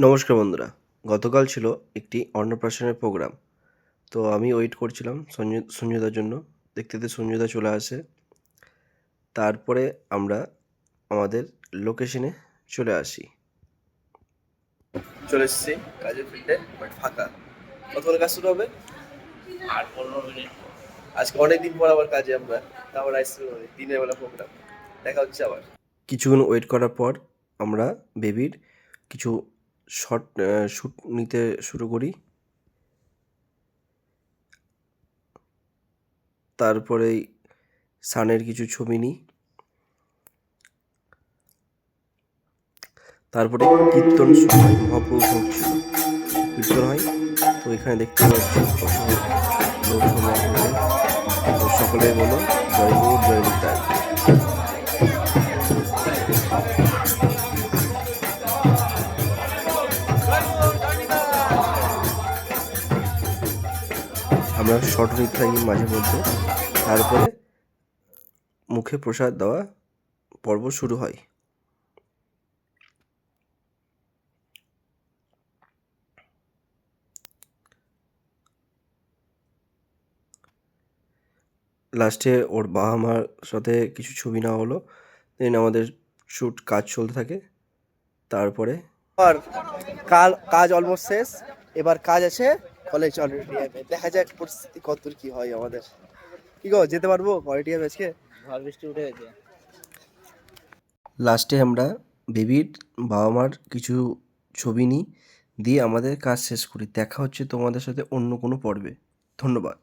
নমস্কার বন্ধুরা, গতকাল ছিল একটি অন্নপ্রাশনের প্রোগ্রাম। তো আমি ওয়েট করছিলাম সঞ্জুদার জন্য। দেখতে দেখতে সঞ্জুদা চলে আসে। তারপরে আমরা আমাদের লোকেশনে চলে আসি। চলে এসেছি কাজের ফিল্ডে, বাট ফাঁকা। কতক্ষণ কাজ শুরু হবে? আর 15 মিনিট। আজকে অনেকদিন পর আবার কাজে আমরা, তারপর আসছি দিনের বেলা প্রোগ্রাম। দেখা হচ্ছে আবার। কিছুক্ষণ ওয়েট করার পর আমরা বেবির কিছু শ্যুট নিতে শুরু করি। তারপরেই সানের কিছু ছবি নিই। তারপরে কীর্তন শুরু হয়, মহাপ্রভু ভোগ ছিল, কীর্তন হয়। তো এখানে দেখতে পাচ্ছি কত লোক সমাগমে। তো সকলে বলো জয় গুরু জয় নিতাই। আমরা শর্ট নিতে থাকি মাঝে মধ্যে। তারপরে মুখে প্রসাদ দেওয়া পর্ব শুরু হয়। লাস্টে ওর বাবা মার সাথে কিছু ছবি নেওয়া হলো। দেন আমাদের কাজ চলতে থাকে। তারপরে আর কাজ অলমোস্ট শেষ। এবার কাজ আছে কলেজ অডিটোরিয়ামে। দেখা যাক পরিস্থিতি কতদূর কি হয় আমাদের। কি গো, যেতে পারবো অডিটোরিয়ামে আজকে? ঝড় বৃষ্টি উঠে গেছে। লাস্টে আমরা বেবির বাবা মার কিছু ছবি নিই, দিয়ে আমাদের কাজ শেষ করি। দেখা হচ্ছে তোমাদের সাথে অন্য কোনো পর্বে। ধন্যবাদ।